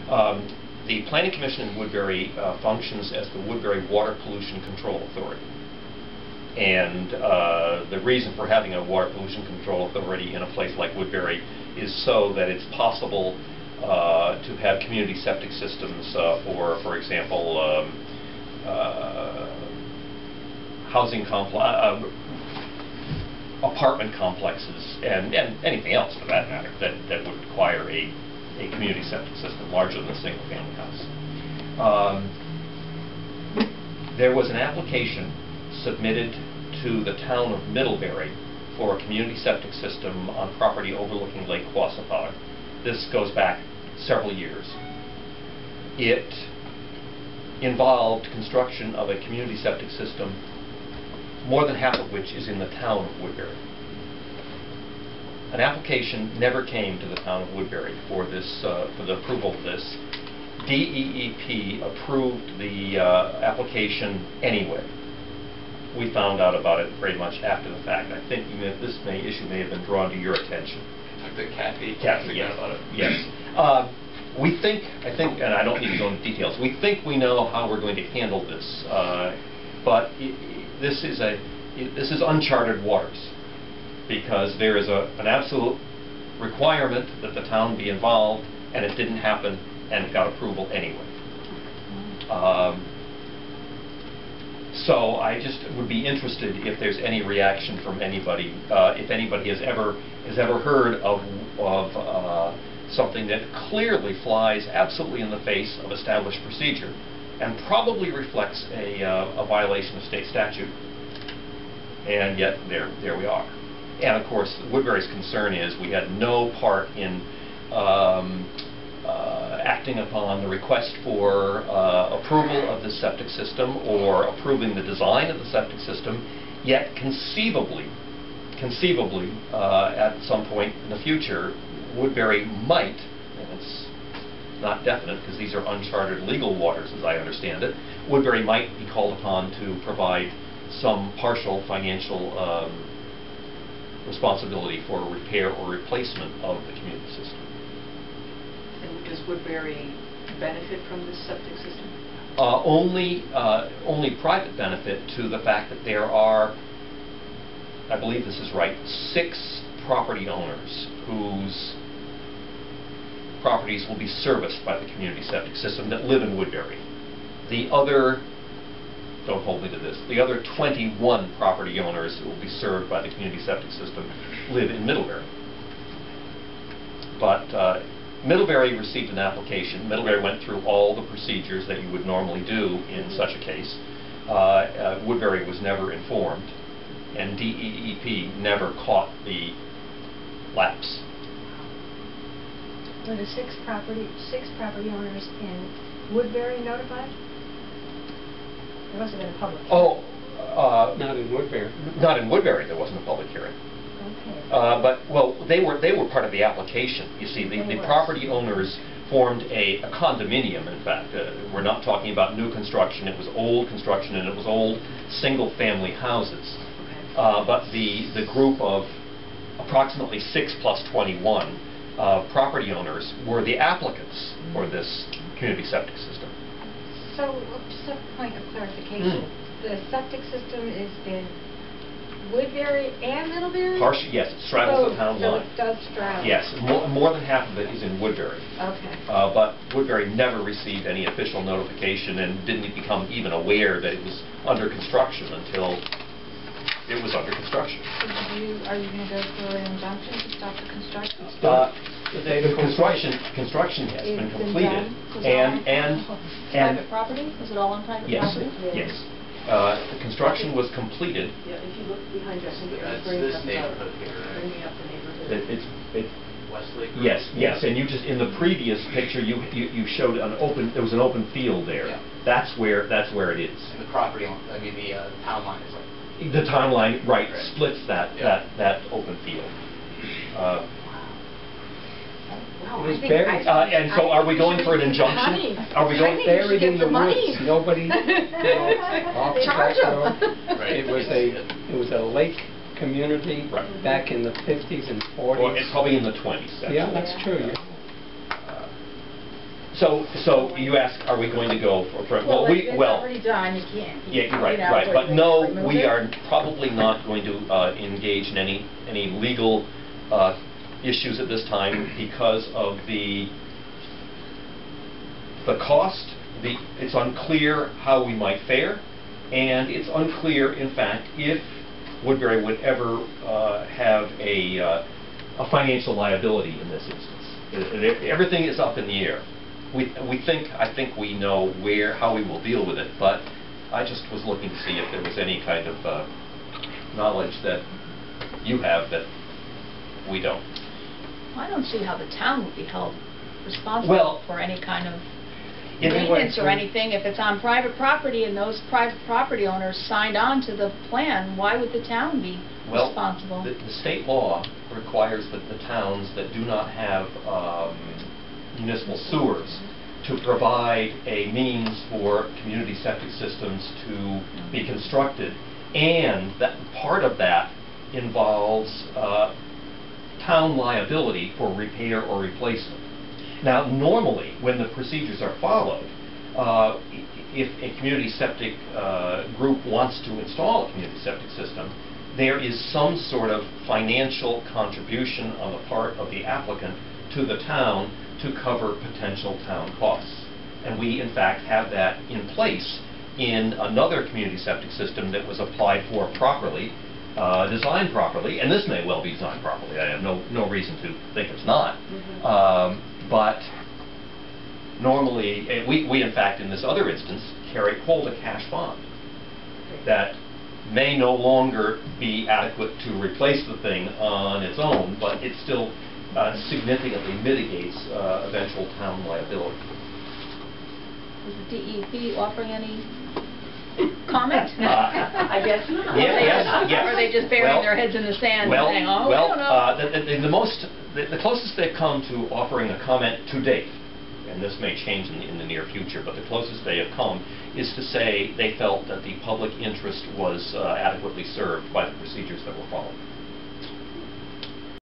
The Planning Commission in Woodbury functions as the Woodbury Water Pollution Control Authority. And the reason for having a Water Pollution Control Authority in a place like Woodbury is so that it's possible to have community septic systems for example, apartment complexes and anything else for that matter that would require a community septic system larger than a single family house. There was an application submitted to the town of Middlebury for a community septic system on property overlooking Lake Quassapag. This goes back several years. It involved construction of a community septic system, more than half of which is in the town of Woodbury. An application never came to the town of Woodbury for this, for the approval of this. DEEP approved the application anyway. We found out about it very much after the fact. I think this issue may have been drawn to your attention. The Kathy, yes, about it. Yes. We think, and I don't need to go into details. We think we know how we're going to handle this, but this is uncharted waters, because there is an absolute requirement that the town be involved, and it didn't happen, and it got approval anyway. So I just would be interested if there's any reaction from anybody, if anybody has ever heard of something that clearly flies absolutely in the face of established procedure, and probably reflects a violation of state statute, and yet there we are. And of course, Woodbury's concern is we had no part in acting upon the request for approval of the septic system or approving the design of the septic system, yet conceivably at some point in the future, Woodbury might, and it's not definite because these are uncharted legal waters as I understand it, Woodbury might be called upon to provide some partial financial responsibility for repair or replacement of the community system. And does Woodbury benefit from this septic system? Only private benefit to the fact that there are, I believe this is right, 6 property owners whose properties will be serviced by the community septic system that live in Woodbury. The other, don't hold me to this, the other 21 property owners who will be served by the community septic system live in Middlebury. But Middlebury received an application. Middlebury went through all the procedures that you would normally do in such a case. Woodbury was never informed, and DEEP never caught the lapse. Were the 6 property owners in Woodbury notified? There must have been a public hearing. Not in Woodbury. Not in Woodbury. There wasn't a public hearing. Okay. But they were part of the application. You see, the property owners formed a condominium. In fact, we're not talking about new construction. It was old construction, and it was old single-family houses. But the group of approximately 6 plus 21 property owners were the applicants for this community septic system. So, just a point of clarification. The septic system is in Woodbury and Middlebury? Yes, it straddles the town line. So it does straddle. Yes, more than half of it is in Woodbury. Okay. But Woodbury never received any official notification and didn't become even aware that it was under construction until it was under construction. So are you going to go for an injunction to stop the construction? The construction has been completed, and private property? Was it all on private property? Yes. The construction was completed. Yeah, if you look behind you, I think that's this neighborhood here, right? Bringing up the neighborhood. It's Westlake. yes, and you just in the previous picture you showed an open. There was an open field there. Yeah. That's where it is. And the property, I mean the town line is like. The timeline, right, Right. splits that open field. And so, are we going for an injunction? Are we going buried in the woods? Nobody. Charge them. It was a lake community back in the 50s and 40s. Well, it's probably in the 20s. Yeah, that's true. So you ask, are we going to go for, Well, if it's already done, you can't. Yeah, you're right, you know, right. But would no, remove we it? are probably not going to engage in any legal issues at this time because of the cost. It's unclear how we might fare, and it's unclear, in fact, if Woodbury would ever have a financial liability in this instance. Everything is up in the air. I think we know how we will deal with it, but I just was looking to see if there was any kind of knowledge that you have that we don't. I don't see how the town would be held responsible for any kind of maintenance or anything. If it's on private property and those private property owners signed on to the plan, why would the town be responsible? The state law requires that the towns that do not have municipal sewers to provide a means for community septic systems to be constructed, and that part of that involves town liability for repair or replacement. Now, normally, when the procedures are followed, if a community septic group wants to install a community septic system, there is some sort of financial contribution on the part of the applicant to the town to cover potential town costs. And we, in fact, have that in place in another community septic system that was applied for properly, designed properly, and this may well be designed properly. I have no reason to think it's not. But normally, we in fact, in this other instance, hold a cash bond that may no longer be adequate to replace the thing on its own, but it still significantly mitigates eventual town liability. Is the DEP offering any comment? I guess not. Yes. Or are they just burying their heads in the sand and saying, oh, I don't know? The closest they've come to offering a comment to date, and this may change in the near future, but the closest they have come is to say they felt that the public interest was adequately served by the procedures that were followed.